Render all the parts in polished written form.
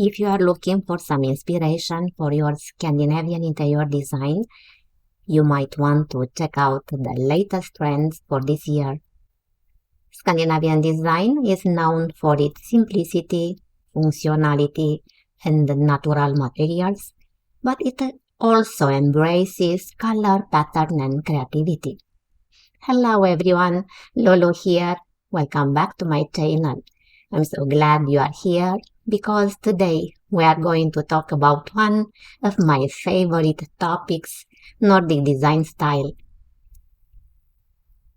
If you are looking for some inspiration for your Scandinavian interior design, you might want to check out the latest trends for this year. Scandinavian design is known for its simplicity, functionality, and natural materials, but it also embraces color, pattern, and creativity. Hello everyone, Lulu here. Welcome back to my channel. I'm so glad you are here because today we are going to talk about one of my favorite topics, Nordic design style.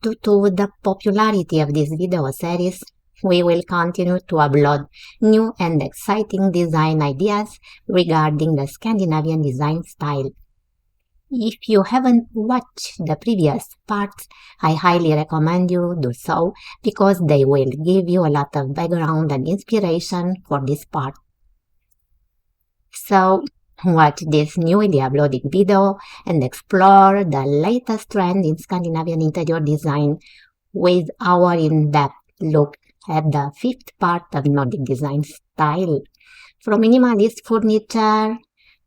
Due to the popularity of this video series, we will continue to upload new and exciting design ideas regarding the Scandinavian design style. If you haven't watched the previous parts, I highly recommend you do so because they will give you a lot of background and inspiration for this part. So, watch this newly uploaded video and explore the latest trend in Scandinavian interior design with our in-depth look at the fifth part of Nordic design style. From minimalist furniture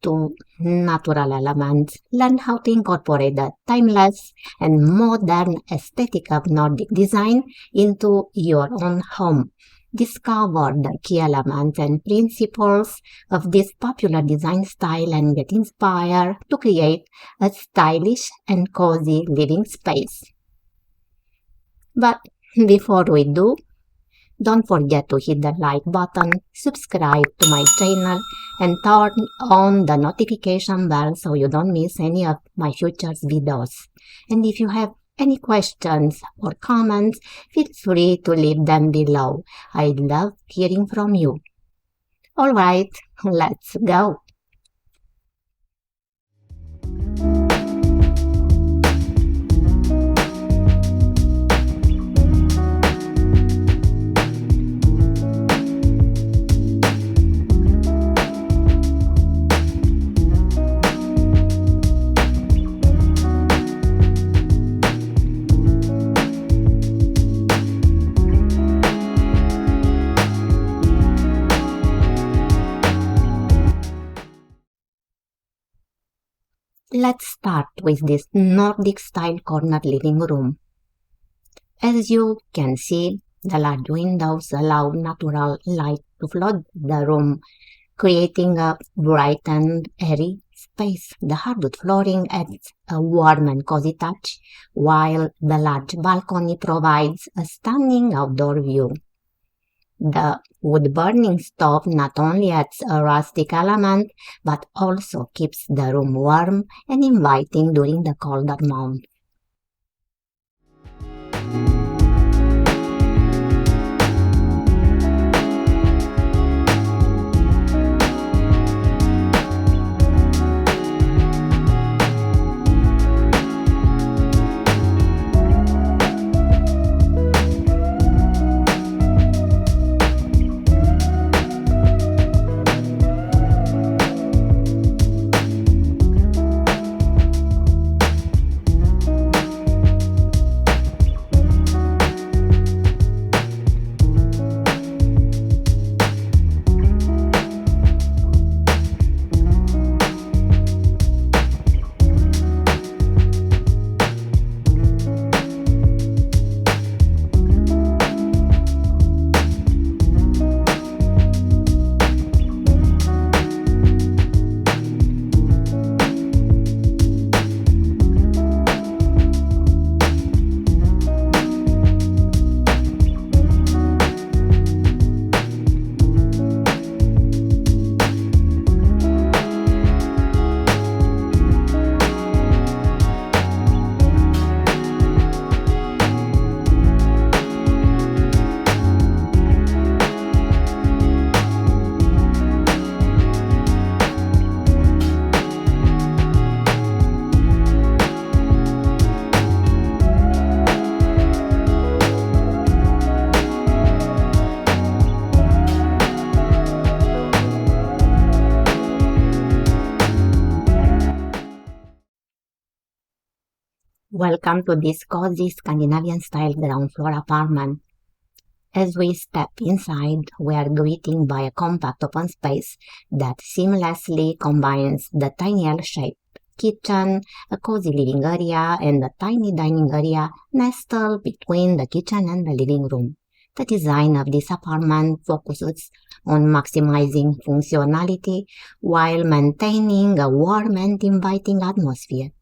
to natural elements, learn how to incorporate the timeless and modern aesthetic of Nordic design into your own home. Discover the key elements and principles of this popular design style and get inspired to create a stylish and cozy living space. But before we do, don't forget to hit the like button, subscribe to my channel, and turn on the notification bell so you don't miss any of my future videos. And if you have any questions or comments, feel free to leave them below. I love hearing from you. Alright, let's go! Let's start with this Nordic-style corner living room. As you can see, the large windows allow natural light to flood the room, creating a bright and airy space. The hardwood flooring adds a warm and cozy touch, while the large balcony provides a stunning outdoor view. The wood-burning stove not only adds a rustic element, but also keeps the room warm and inviting during the colder months. Welcome to this cozy Scandinavian-style ground floor apartment. As we step inside, we are greeted by a compact open space that seamlessly combines the tiny L-shaped kitchen, a cozy living area, and a tiny dining area nestled between the kitchen and the living room. The design of this apartment focuses on maximizing functionality while maintaining a warm and inviting atmosphere.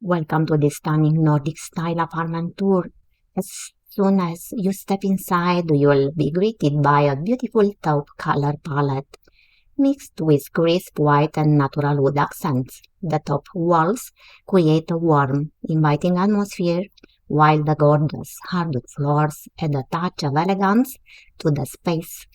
Welcome to this stunning Nordic-style apartment tour. As soon as you step inside, you'll be greeted by a beautiful taupe color palette mixed with crisp white and natural wood accents. The taupe walls create a warm, inviting atmosphere, while the gorgeous hardwood floors add a touch of elegance to the space.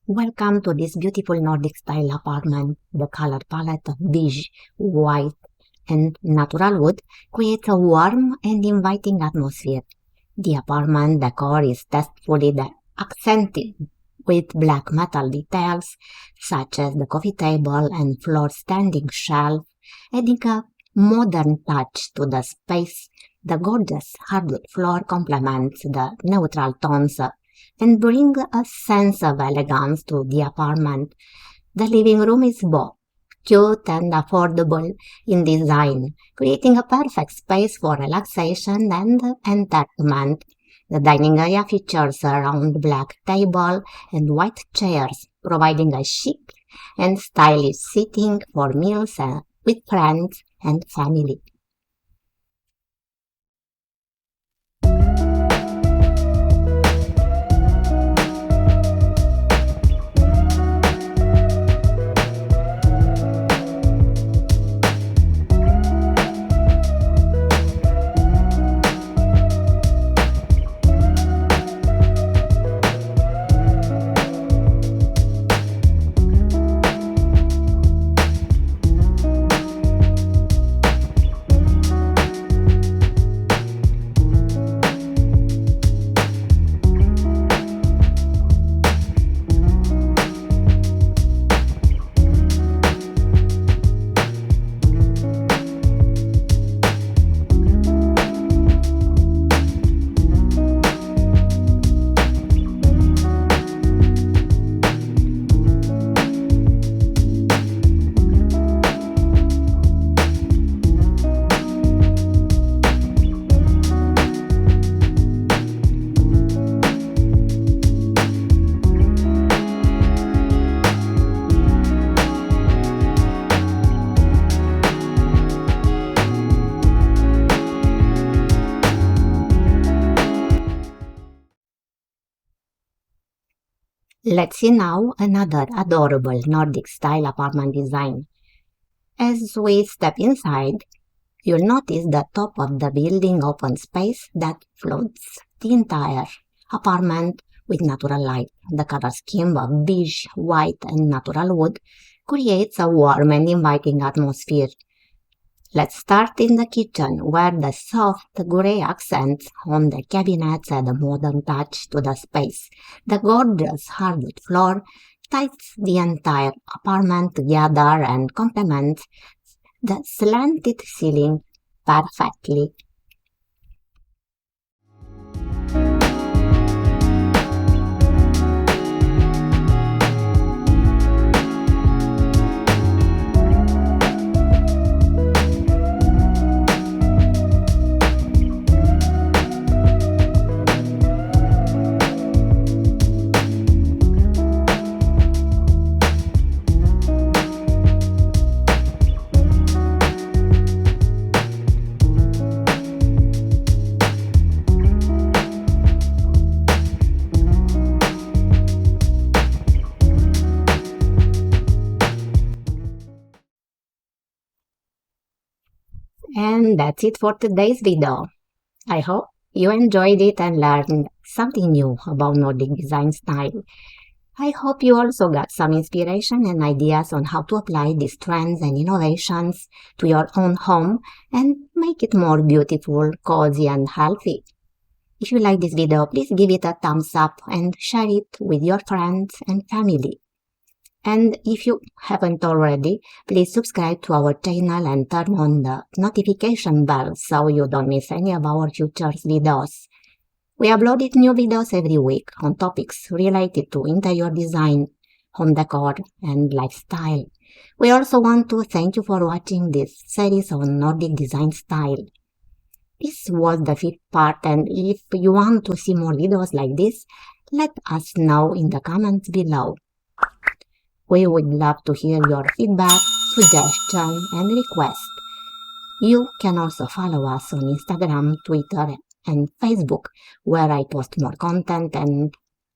Welcome to this beautiful Nordic-style apartment. The color palette of beige, white, and natural wood creates a warm and inviting atmosphere. The apartment decor is tastefully accented with black metal details such as the coffee table and floor standing shelf, adding a modern touch to the space. The gorgeous hardwood floor complements the neutral tones and bring a sense of elegance to the apartment. The living room is both cute and affordable in design, creating a perfect space for relaxation and entertainment. The dining area features a round black table and white chairs, providing a chic and stylish seating for meals with friends and family. Let's see now another adorable Nordic-style apartment design. As we step inside, you'll notice the top of the building open space that floods the entire apartment with natural light. The color scheme of beige, white, and natural wood creates a warm and inviting atmosphere. Let's start in the kitchen, where the soft gray accents on the cabinets add a modern touch to the space. The gorgeous hardwood floor ties the entire apartment together and complements the slanted ceiling perfectly. And that's it for today's video. I hope you enjoyed it and learned something new about Nordic design style. I hope you also got some inspiration and ideas on how to apply these trends and innovations to your own home and make it more beautiful, cozy, and healthy. If you like this video, please give it a thumbs up and share it with your friends and family. And if you haven't already, please subscribe to our channel and turn on the notification bell so you don't miss any of our future videos. We uploaded new videos every week on topics related to interior design, home decor, and lifestyle. We also want to thank you for watching this series on Nordic design style. This was the fifth part, and if you want to see more videos like this, let us know in the comments below. We would love to hear your feedback, suggestions, and requests. You can also follow us on Instagram, Twitter, and Facebook, where I post more content and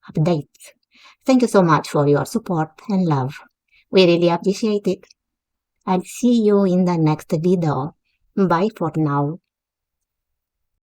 updates. Thank you so much for your support and love. We really appreciate it. I'll see you in the next video. Bye for now.